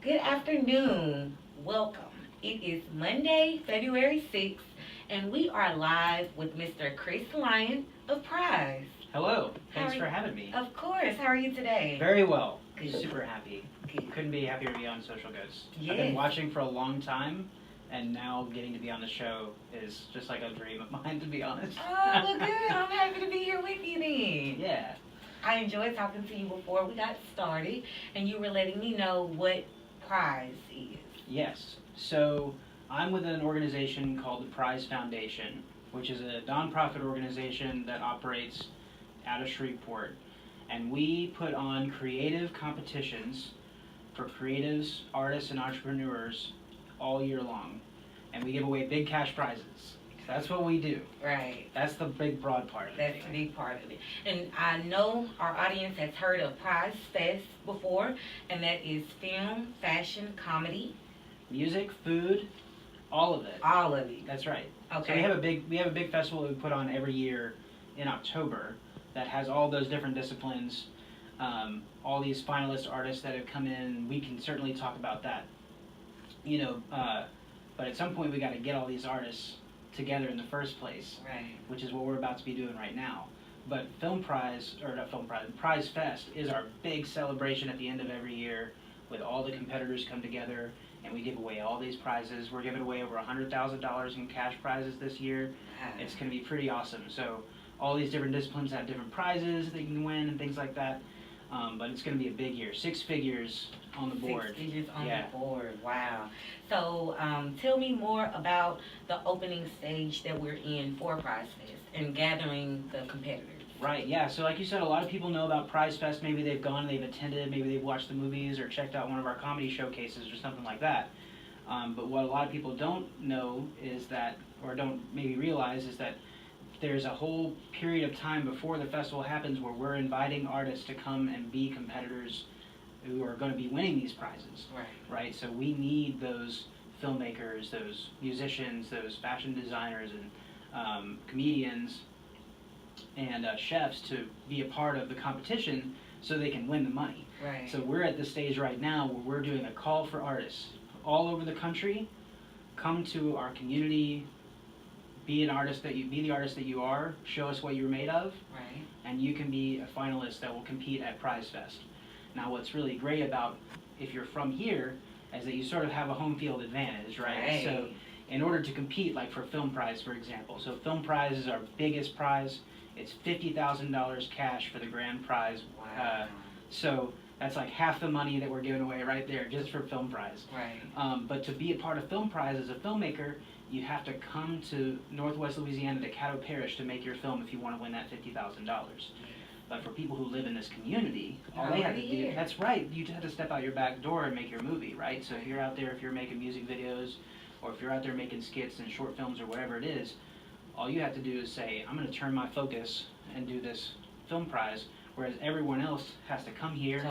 Good afternoon. Welcome. It is Monday, February 6th, and we are live with Mr. Chris Lyon of Prize. Hello. How Thanks are for you? having me. Of course. How are you today? Very well. Good. Super happy. Good. Couldn't be happier to be on Social Goods. Yes. I've been watching for a long time, and now getting to be on the show is just like a dream of mine, to be honest. Oh, well, good. I'm happy to be here with you then. Yeah. I enjoyed talking to you before we got started, and you were letting me know what Prize is. Yes. So I'm with an organization called the Prize Foundation, which is a nonprofit organization that operates out of Shreveport. And we put on creative competitions for creatives, artists, and entrepreneurs all year long. And we give away big cash prizes. That's what we do. Right. That's the big broad part of it. That's the big part of it. And I know our audience has heard of Prize Fest before, and that is film, fashion, comedy. Music, food, all of it. All of it. That's right. Okay. So we have a big festival that we put on every year in October that has all those different disciplines, all these finalist artists that have come in. We can certainly talk about that, but at some point we got to get all these artists together in the first place, Right. which is what we're about to be doing right now. But Prize Fest is our big celebration at the end of every year, with all the competitors come together, and we give away all these prizes. We're giving away over $100,000 in cash prizes this year. Wow. It's going to be pretty awesome. So all these different disciplines have different prizes that you can win and things like that. But it's going to be a big year. 6 figures on the board. 6 figures on Yeah. the board. Wow. So tell me more about the opening stage that we're in for Prize Fest and gathering the competitors. Right, yeah. So like you said, a lot of people know about Prize Fest. Maybe they've gone, they've attended, maybe they've watched the movies or checked out one of our comedy showcases or something like that. But what a lot of people don't know is that, or don't maybe realize, is that there's a whole period of time before the festival happens where we're inviting artists to come and be competitors who are going to be winning these prizes. Right. Right? So we need those filmmakers, those musicians, those fashion designers, and comedians, and chefs to be a part of the competition so they can win the money. Right. So we're at the stage right now where we're doing a call for artists all over the country. Come to our community, be the artist that you are, show us what you're made of, Right. and you can be a finalist that will compete at Prize Fest. Now what's really great about if you're from here is that you sort of have a home field advantage, right? Right. So in order to compete, like for Film Prize, for example, so Film Prize is our biggest prize. It's $50,000 cash for the grand prize. Wow. So that's like half the money that we're giving away right there just for Film Prize. Right. But to be a part of Film Prize as a filmmaker, you have to come to Northwest Louisiana to Caddo Parish to make your film if you want to win that $50,000. But for people who live in this community, all they have to do, that's right, you just have to step out your back door and make your movie, right? So if you're out there, if you're making music videos, or if you're out there making skits and short films or whatever it is, all you have to do is say, I'm going to turn my focus and do this Film Prize, whereas everyone else has to come here,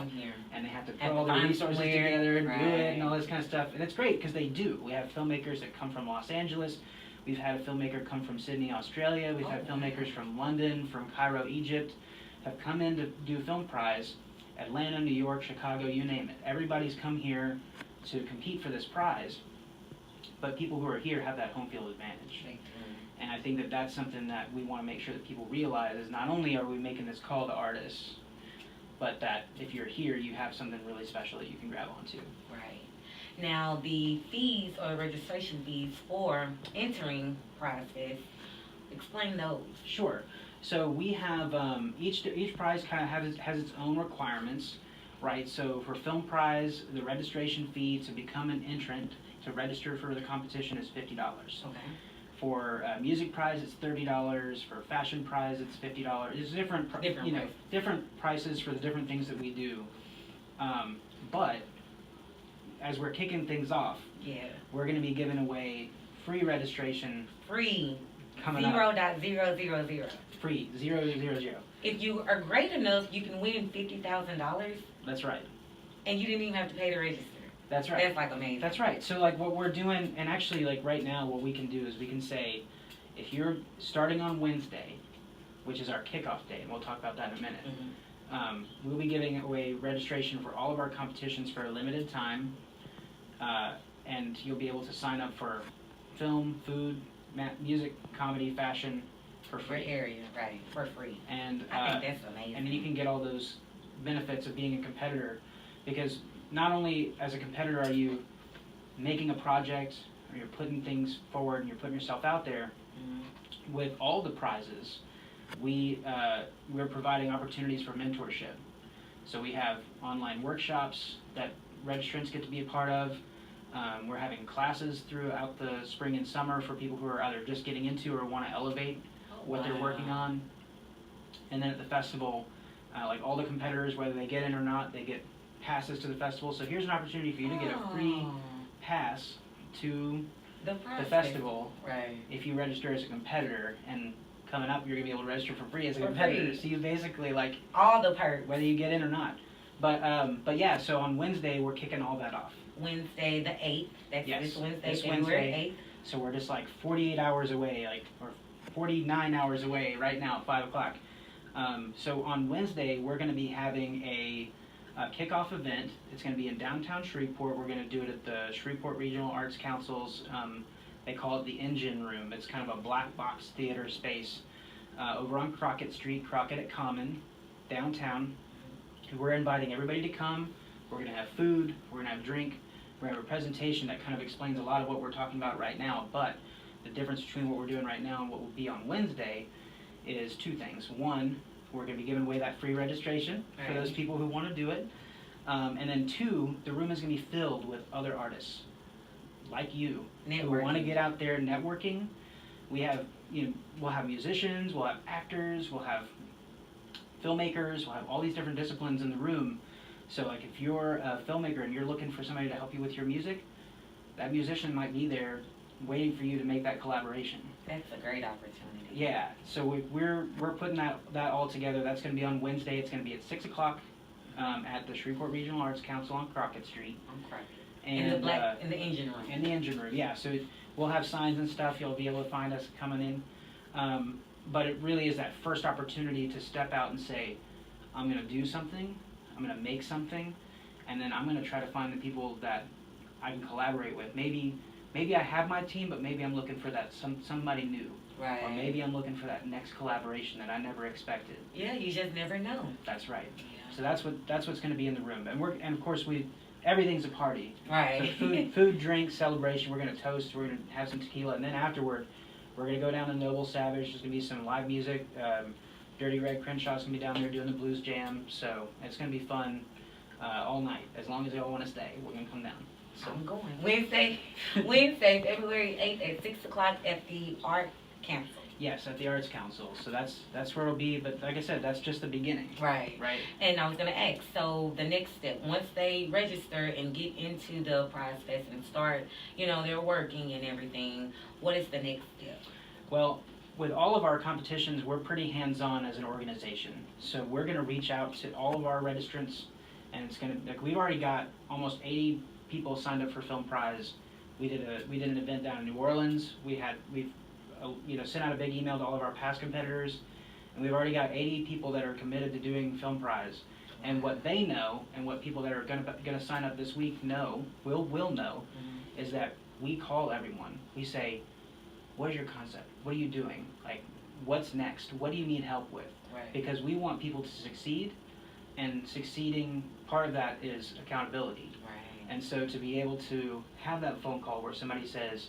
and they have to put all their resources together and do it and all this kind of stuff. And it's great because they do. We have filmmakers that come from Los Angeles. We've had a filmmaker come from Sydney, Australia. We've had filmmakers from London, from Cairo, Egypt, have come in to do Film Prize. Atlanta, New York, Chicago, you name it. Everybody's come here to compete for this prize, but people who are here have that home field advantage. And I think that that's something that we want to make sure that people realize is not only are we making this call to artists, but that if you're here, you have something really special that you can grab onto. Right. Now, the fees or registration fees for entering Prize Fest, explain those. Sure. So we have, each prize kind of has its own requirements, right? So for Film Prize, the registration fee to become an entrant, to register for the competition is $50. Okay. For Music Prize, it's $30. For Fashion Prize, it's $50. It's different prices for the different things that we do. But as we're kicking things off, we're going to be giving away free registration. Free. Coming up. 0.000. Free. 0.000. If you are great enough, you can win $50,000. That's right. And you didn't even have to pay to register. That's right. That's like amazing. That's right. So like what we're doing, and actually like right now what we can do is we can say, if you're starting on Wednesday, which is our kickoff day, and we'll talk about that in a minute, Mm-hmm. we'll be giving away registration for all of our competitions for a limited time. and you'll be able to sign up for film, food, music, comedy, fashion for For free. area, right, for free. And I think that's amazing. and then you can get all those benefits of being a competitor, because not only as a competitor are you making a project, or you're putting things forward and you're putting yourself out there, with all the prizes, we're providing opportunities for mentorship. So we have online workshops that registrants get to be a part of. We're having classes throughout the spring and summer for people who are either just getting into or want to elevate what they're working on. And then at the festival, like all the competitors, whether they get in or not, they get passes to the festival. So here's an opportunity for you to get a free pass to the festival, right? If you register as a competitor. And coming up, you're gonna be able to register for free as a For competitor. free. So you basically like All the perks. whether you get in or not. But yeah, so on Wednesday we're kicking all that off. Wednesday the 8th. That's Yes, this Wednesday, this February 8th. So we're just like 48 hours away, or 49 hours away right now at 5 o'clock. So on Wednesday we're going to be having a kickoff event. It's going to be in downtown Shreveport. We're going to do it at the Shreveport Regional Arts Council's, they call it the Engine Room. It's kind of a black box theater space over on Crockett Street, Crockett at Common, downtown. We're inviting everybody to come. We're going to have food, we're going to have drink, we're going to have a presentation that kind of explains a lot of what we're talking about right now, but the difference between what we're doing right now and what will be on Wednesday is two things. One, we're going to be giving away that free registration for those people who want to do it. And then two, the room is going to be filled with other artists like you who want to get out there networking. We have, we'll have musicians, we'll have actors, we'll have filmmakers, we'll have all these different disciplines in the room. So like if you're a filmmaker and you're looking for somebody to help you with your music, that musician might be there waiting for you to make that collaboration. That's a great opportunity. Yeah, so we're putting that all together. That's going to be on Wednesday. It's going to be at 6 o'clock at the Shreveport Regional Arts Council on Crockett Street. On Crockett. And in the engine room. In the engine room, yeah. So we'll have signs and stuff. You'll be able to find us coming in. But it really is that first opportunity to step out and say, I'm going to do something, I'm going to make something, and then I'm going to try to find the people that I can collaborate with. Maybe I have my team, but maybe I'm looking for that somebody new. Right. Or maybe I'm looking for that next collaboration that I never expected. Yeah, you just never know. That's right. Yeah. So that's what's going to be in the room, and of course everything's a party. Right. So food, drink, celebration. We're going to toast. We're going to have some tequila, and then afterward, we're going to go down to Noble Savage. There's going to be some live music. Dirty Red Crenshaw's going to be down there doing the blues jam. So it's going to be fun all night. As long as they all want to stay, we're going to come down. So I'm going. Wednesday, February 8th at 6 o'clock at the Art Council. Yes, at the Arts Council. So that's where it'll be. But like I said, that's just the beginning. Right. Right. And I was going to ask, so the next step, once they register and get into the Prize Fest and start, they're working and everything, what is the next step? Well, with all of our competitions, we're pretty hands-on as an organization. So we're going to reach out to all of our registrants, and it's going to, we've already got almost 80 people signed up for Film Prize. We did an event down in New Orleans. We've sent out a big email to all of our past competitors, and we've already got 80 people that are committed to doing Film Prize. And what they know, and what people that are going to sign up this week will know, is that we call everyone. We say, what is your concept? What are you doing? Like, what's next? What do you need help with? Right. Because we want people to succeed, and succeeding, part of that is accountability. Right. And so to be able to have that phone call where somebody says,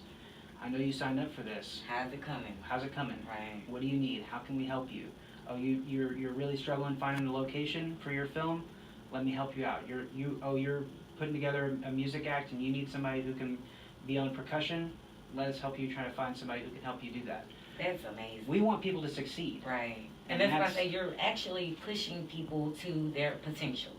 I know you signed up for this. How's it coming? How's it coming? Right. What do you need? How can we help you? Oh, you're really struggling finding a location for your film? Let me help you out. You're putting together a music act and you need somebody who can be on percussion? Let us help you try to find somebody who can help you do that. That's amazing. We want people to succeed. Right. And that's why I say you're actually pushing people to their potential.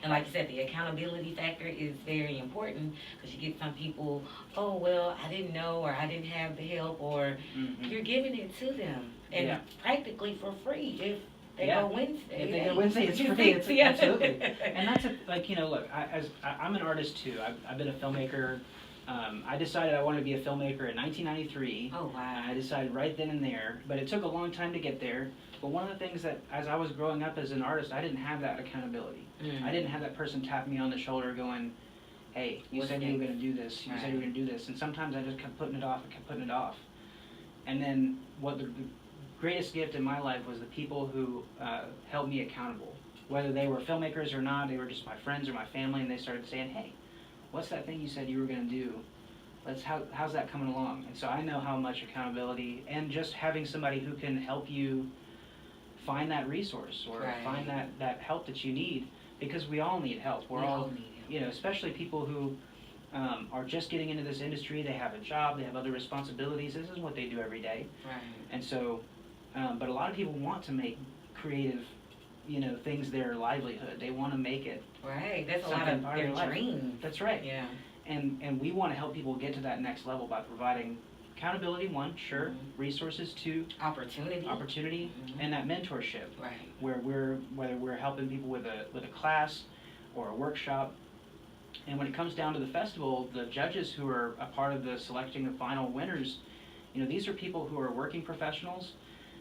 And like you said, the accountability factor is very important because you get some people, oh, well, I didn't know, or I didn't have the help, or you're giving it to them. And practically for free if they go Wednesday. If they go Wednesday, it's free. Absolutely. And that's look, I'm an artist too. I've been a filmmaker. I decided I wanted to be a filmmaker in 1993. Oh, wow. I decided right then and there, but it took a long time to get there. But one of the things that, as I was growing up as an artist, I didn't have that accountability. I didn't have that person tap me on the shoulder going, hey, you What's said you were next? gonna do this, you said you were Right. gonna do this, and sometimes I just kept putting it off and kept putting it off. And then what the greatest gift in my life was the people who held me accountable. Whether they were filmmakers or not, they were just my friends or my family, and they started saying, hey, what's that thing you said you were gonna do? How's that coming along? And so I know how much accountability and just having somebody who can help you find that resource or Right. find that help that you need, because we all need help. We all need help. You know, especially people who are just getting into this industry, they have a job, they have other responsibilities, this is what they do every day. Right. And so, but a lot of people want to make creative, you know, things their livelihood. They want to make it. Right. That's a lot something of part their of their life. dreams. That's right. Yeah. And we want to help people get to that next level by providing accountability, one, sure, Mhm. resources, two, Opportunity. opportunity, and that mentorship, Right. where whether we're helping people with a class or a workshop. And when it comes down to the festival, the judges who are a part of the selecting the final winners, you know, these are people who are working professionals.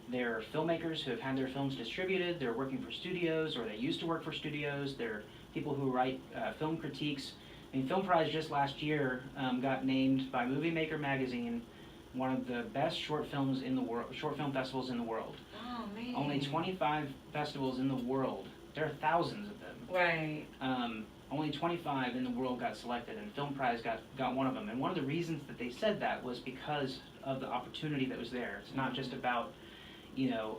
They're filmmakers who have had their films distributed. They're working for studios, or they used to work for studios. They're people who write film critiques. I mean, Film Prize just last year got named by Movie Maker magazine one of the best short films in the world, short film festivals in the world. Oh man. Only 25 festivals in the world. There are thousands of them. Right. Only 25 in the world got selected, and Film Prize got one of them. And one of the reasons that they said that was because of the opportunity that was there. It's not just about, you know,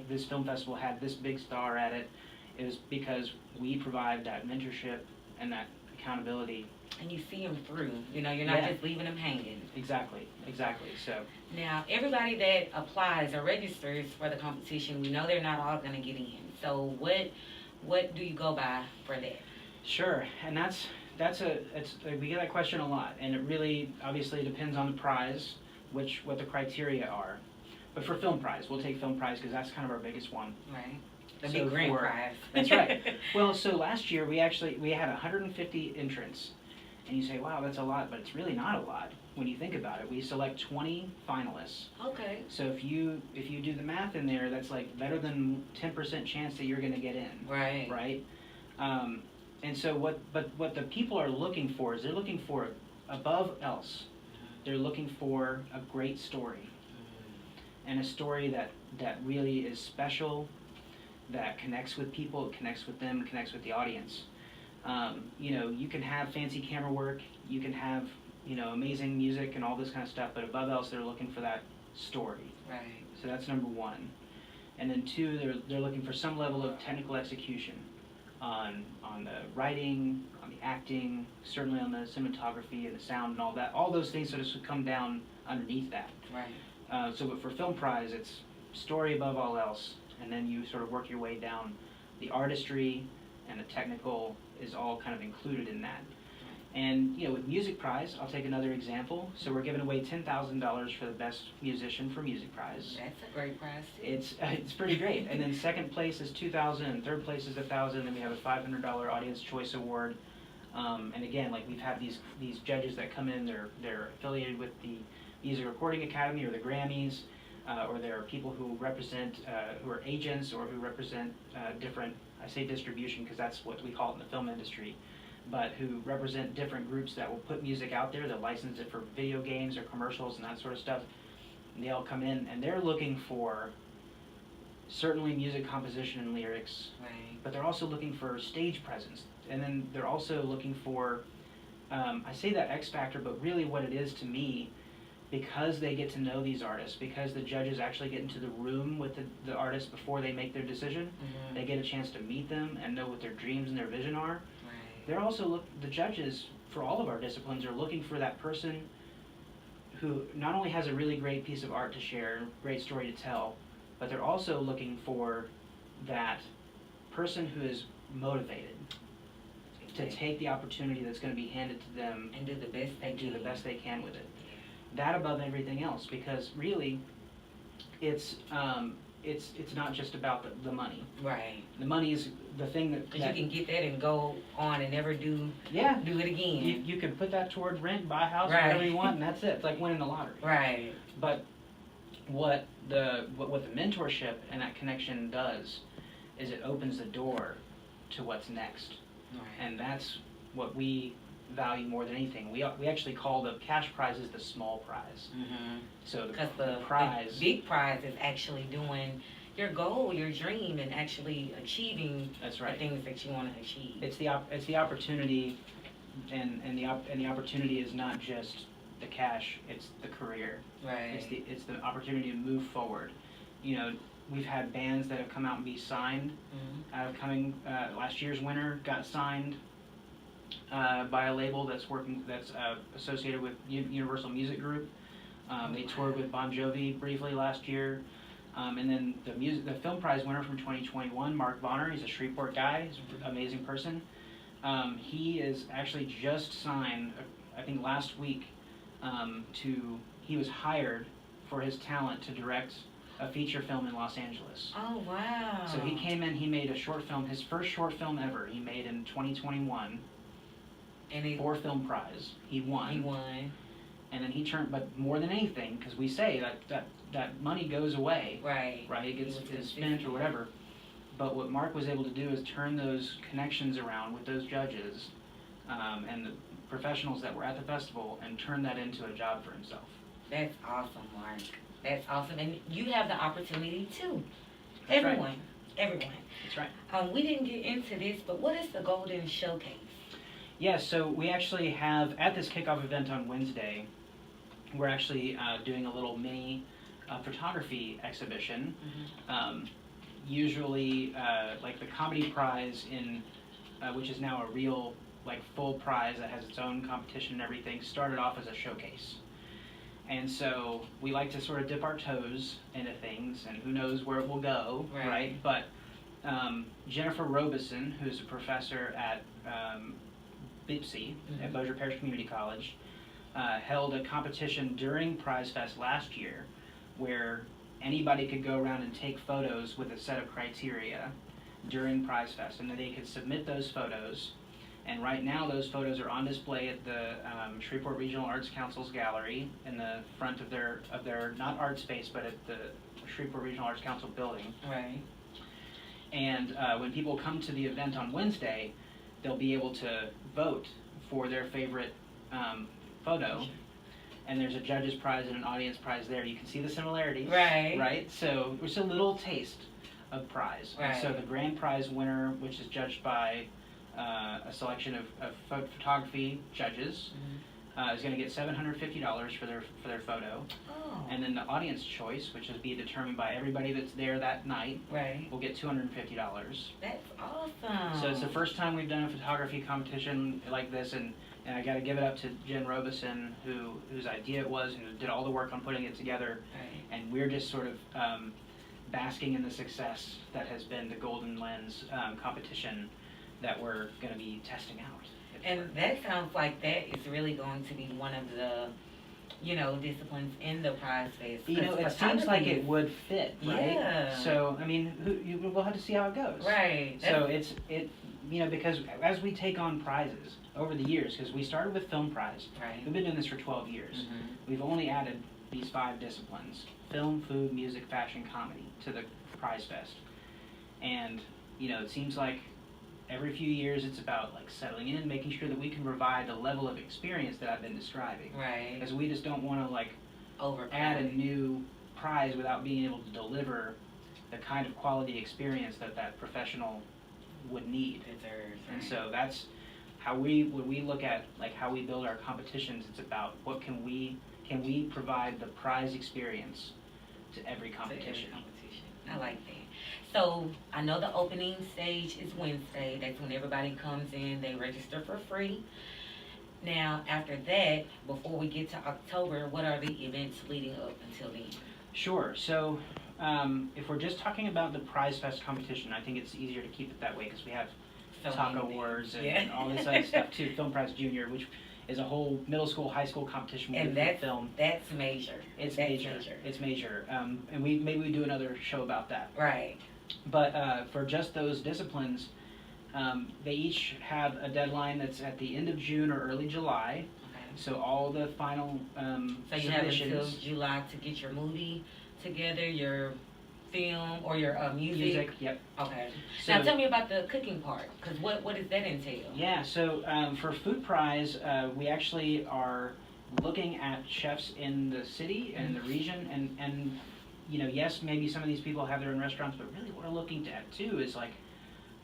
this film festival had this big star at it. It was because we provide that mentorship and that accountability. And you see them through. You know, you're not Yeah. just leaving them hanging. Exactly. So, Now, everybody that applies or registers for the competition, we know they're not all going to get in. So what do you go by for that? sure, and we get that question a lot, and it really obviously depends on the prize, what the criteria are. But for Film Prize, we'll take Film Prize because that's kind of our biggest one. Right. The So big grand for- prize. That's right. Well, so last year we had 150 entrants, and you say, wow, that's a lot, but it's really not a lot when you think about it. We select 20 finalists. Okay. So if you do the math in there, that's like better than 10% chance that you're going to get in. Right. Right? And so what the people are looking for is they're looking for, above else, they're looking for a great story, and a story that really is special, that connects with people, connects with them, connects with the audience. You know, you can have fancy camera work, you can have, you know, amazing music and all this kind of stuff, but above else, they're looking for that story. Right. So that's number one. And then two, they're looking for some level of technical execution on the writing, on the acting, certainly on the cinematography and the sound and all that. All those things sort of come down underneath that. Right. But for Film Prize, it's story above all else, and then you sort of work your way down. The artistry and the technical is all kind of included in that. And, you know, with Music Prize, I'll take another example. So we're giving away $10,000 for the best musician for Music Prize. That's a great prize too. It's pretty great. And then second place is $2,000, and third place is $1,000. Then we have a $500 Audience Choice Award. And again, like we've had these judges that come in. They're affiliated with the Music Recording Academy or the Grammys, or there are people who represent who are agents or who represent different. I say distribution because that's what we call it in the film industry. But who represent different groups that will put music out there, they'll license it for video games or commercials and that sort of stuff. And they all come in and they're looking for certainly music composition and lyrics, Right. but they're also looking for stage presence. And then they're also looking for, I say that X factor, but really what it is to me, because they get to know these artists, because the judges actually get into the room with the artists before they make their decision, they get a chance to meet them and know what their dreams and their vision are. They're also the judges for all of our disciplines are looking for that person who not only has a really great piece of art to share, great story to tell, but they're also looking for that person who is motivated to take the opportunity that's going to be handed to them And do the best they and do the can. best they can with it. That above everything else, because really, it's not just about the money. Right. The money is the thing Because you can get that and go on and never do yeah. it again. You can put that toward rent, buy a house, Right. whatever you want, and that's it. It's like winning the lottery. Right. But what the mentorship and that connection does is it opens the door to what's next, Right. and that's what we value more than anything. We actually call the cash prizes the small prize. So Because the prize, the big prize is actually doing your goal, your dream, and actually achieving that's right. the things that you want to achieve. It's the opportunity, and the opportunity is not just the cash. It's the career. Right. It's the opportunity to move forward. You know, we've had bands that have come out and be signed. Last year's winner got signed by a label that's associated with Universal Music Group. They toured with Bon Jovi briefly last year. And then the film prize winner from 2021, Mark Bonner, he's a Shreveport guy, he's an amazing person. He is actually just signed, I think last week, he was hired for his talent to direct a feature film in Los Angeles. Oh, wow. So he came in, he made a short film, his first short film ever, he made in 2021, and for film prize. He won. He won. And then he turned, but more than anything, because we say that money goes away. Right. Right, it gets spent or whatever. But what Mark was able to do is turn those connections around with those judges and the professionals that were at the festival and turn that into a job for himself. That's awesome, Mark. That's awesome. And you have the opportunity too. That's Everyone. right. Everyone. That's right. We didn't get into this, but what is the Golden Showcase? Yeah, so we actually have, at this kickoff event on Wednesday, we're actually doing a little mini photography exhibition. Usually, like the comedy prize which is now a real, like, full prize that has its own competition and everything, started off as a showcase. And so we like to sort of dip our toes into things, and who knows where it will go, right? But Jennifer Robeson, who's a professor at BIPSI, at Bossier Parish Community College, held a competition during Prize Fest last year where anybody could go around and take photos with a set of criteria during Prize Fest, and then they could submit those photos. And right now those photos are on display at the Shreveport Regional Arts Council's gallery in the front of their not art space, but at the Shreveport Regional Arts Council building. Right. And when people come to the event on Wednesday, they'll be able to vote for their favorite photo. And there's a judge's prize and an audience prize there. You can see the similarities. Right. Right? So it's a little taste of prize. Right. And so the grand prize winner, which is judged by a selection of photography judges, is going to get $750 for their photo. Oh. And then the audience choice, which is being determined by everybody that's there that night, will get $250. That's awesome. So it's the first time we've done a photography competition like this, and I got to give it up to Jen Robeson, whose idea it was, and who did all the work on putting it together. Right. And we're just sort of basking in the success that has been the Golden Lens competition that we're going to be testing out. And that sounds like that is really going to be one of the, disciplines in the Prize Fest. It seems like it would fit, right? Yeah. So, I mean, we'll have to see how it goes. Right. So because as we take on prizes over the years, because we started with Film Prize. Right. We've been doing this for 12 years. We've only added these 5 disciplines: film, food, music, fashion, comedy, to the Prize Fest. And, it seems like every few years it's about like settling in, making sure that we can provide the level of experience that I've been describing. Right. Because we just don't want to add a new prize without being able to deliver the kind of quality experience that professional would need. And so that's how when we look at how we build our competitions, it's about what can we provide the prize experience to every competition. I like that. So I know the opening stage is Wednesday. That's when everybody comes in. They register for free. Now, after that, before we get to October, what are the events leading up until then? Sure. So if we're just talking about the Prize Fest competition, I think it's easier to keep it that way because we have Talk Awards and all this other stuff too. Film Prize Junior, which is a whole middle school, high school competition with film. That's major. It's major. It's major. And maybe we do another show about that. Right. But for just those disciplines, they each have a deadline that's at the end of June or early July. Okay. So all the final So you have until July to get your movie together, your film or your music? Music, yep. Okay. So, Now tell me about the cooking part, because what does that entail? Yeah, so for Food Prize, we actually are looking at chefs in the city and the region, and you know, yes, maybe some of these people have their own restaurants, but really what we're looking at too is like,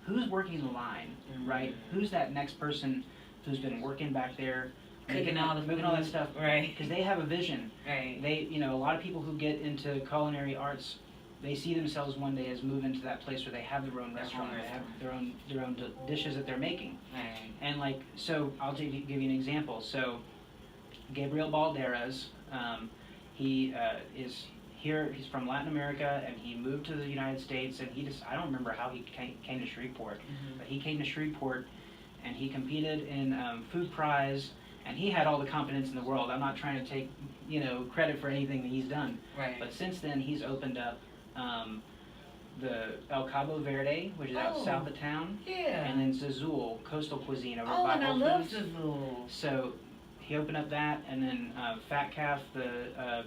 who's working the line, right? Who's that next person who's been working back there, Cooking all that stuff, right? Because they have a vision. Right. They, you know, a lot of people who get into culinary arts, they see themselves one day as moving to that place where they have their own restaurant, they have their own dishes that they're making. Right. And like, so I'll give you an example. So Gabriel Balderas, he is here. He's from Latin America, and he moved to the United States. And he just, I don't remember how he came to Shreveport, but he came to Shreveport, and he competed in Food Prize. And he had all the confidence in the world. I'm not trying to take, you know, credit for anything that he's done. Right. But since then, he's opened up the El Cabo Verde, which is out south of town. Yeah. And then Zazul, coastal cuisine over Oh, by and I Whole love Foods. Zazul. So he opened up that, and then Fat Calf, The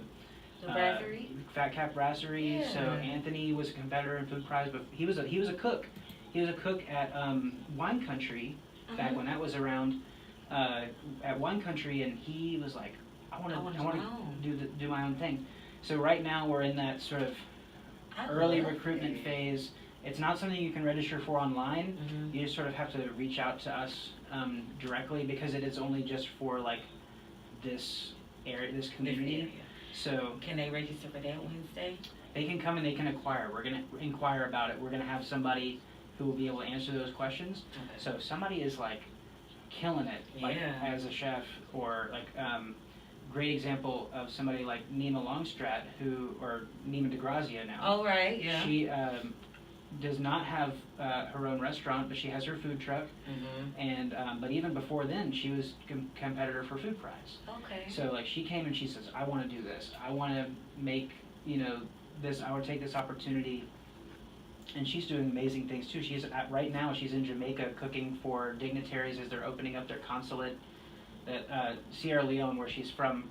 brasserie? Fat Calf Brasserie. Yeah. So Anthony was a competitor in Food Prize, but he was a cook. He was a cook at Wine Country back when that was around. At Wine Country, and he was like, I want to do my own thing. So right now we're in that sort of early recruitment phase. It's not something you can register for online. You just sort of have to reach out to us directly, because it is only just for like this area, this community. So can they register for that Wednesday? They can come and they can inquire. We're going to inquire about it. We're going to have somebody who will be able to answer those questions. Okay. So if somebody is like killing it, like as a chef, or like great example of somebody like Nima Longstrat, or Nima DeGrazia now. Oh, right, yeah. She does not have her own restaurant, but she has her food truck. And but even before then, she was competitor for Food Prize. Okay. So like she came and she says, I want to do this. I want to make, you know, this. I want to take this opportunity. And she's doing amazing things too. Right now she's in Jamaica cooking for dignitaries as they're opening up their consulate. That Sierra Leone, where she's from,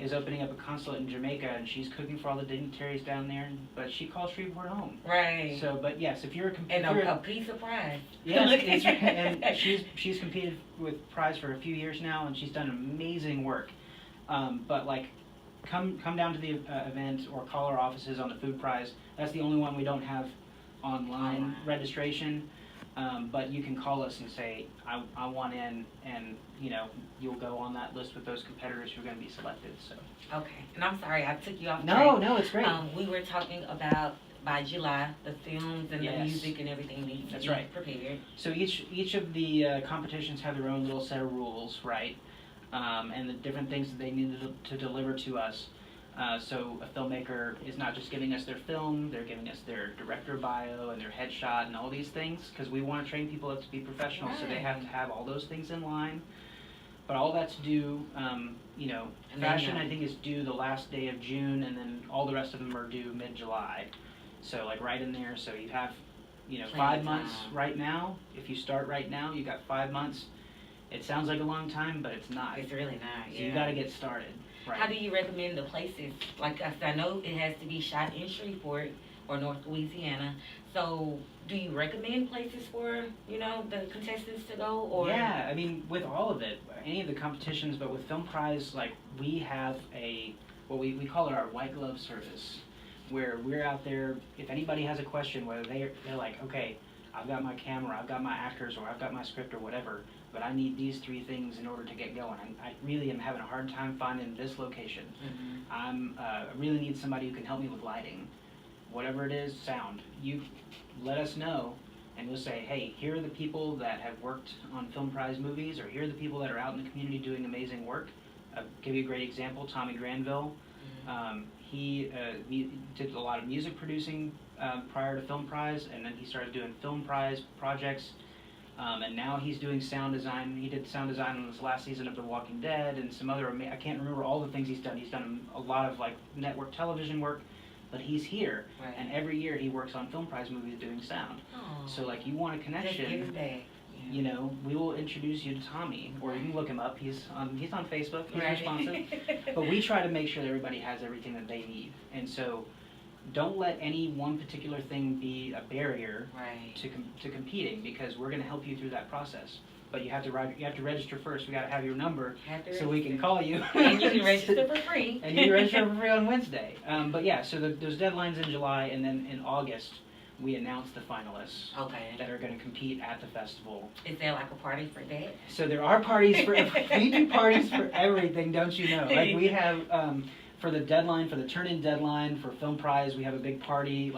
is opening up a consulate in Jamaica, and she's cooking for all the dignitaries down there. But she calls Shreveport home. Right. So, but yes, if you're a piece of pride. Yes, and she's competed with Prize for a few years now, and she's done amazing work. But like, come down to the event or call our offices on the Food Prize. That's the only one we don't have online registration, but you can call us and say, I want in, and you know, you'll go on that list with those competitors who are going to be selected. So okay, and I'm sorry I took you off track. No, it's great. We were talking about by July the films and the music and everything needs to be prepared. So each of the competitions have their own little set of rules, right? And the different things that they need to deliver to us. So a filmmaker is not just giving us their film, they're giving us their director bio and their headshot and all these things, because we want to train people up to be professionals, so they have to have all those things in line. But all that's due, you know, fashion I think is due the last day of June, and then all the rest of them are due mid-July. So like right in there, so you have, you know, 5 months right now. If you start right now, you got 5 months. It sounds like a long time, but it's not. It's really not, So you got to get started. Right. How do you recommend the places? Like, I know it has to be shot in Shreveport or North Louisiana. So, do you recommend places for, you know, the contestants to go? Or yeah, I mean, with all of it, any of the competitions, but with Film Prize, like, we have we call it our white glove service, where we're out there, if anybody has a question, whether they're like, okay, I've got my camera, I've got my actors, or I've got my script or whatever, but I need these 3 things in order to get going. I really am having a hard time finding this location. I really need somebody who can help me with lighting. Whatever it is, sound. You let us know, and we'll say, hey, here are the people that have worked on Film Prize movies, or here are the people that are out in the community doing amazing work. I'll give you a great example, Tommy Granville. He did a lot of music producing prior to Film Prize, and then he started doing Film Prize projects. And now he's doing sound design. He did sound design on this last season of The Walking Dead and some other, I can't remember all the things he's done. He's done a lot of like network television work, but he's here. Right. And every year he works on Film Prize movies doing sound. Aww. So like, you want a connection, you know, we will introduce you to Tommy, or you can look him up. He's on Facebook, he's responsive. But we try to make sure that everybody has everything that they need. And so don't let any one particular thing be a barrier Right. to competing, because we're going to help you through that process. But you have to register first. We got to have your number so we can call you. And you can register for free. And you can register for free on Wednesday. But yeah, so there's deadlines in July, and then in August we announce the finalists Okay. that are going to compete at the festival. Is there like a party for that? So there are parties for we do parties for everything, don't you know? Like we have for the deadline, for the turn-in deadline for Film Prize, we have a big party.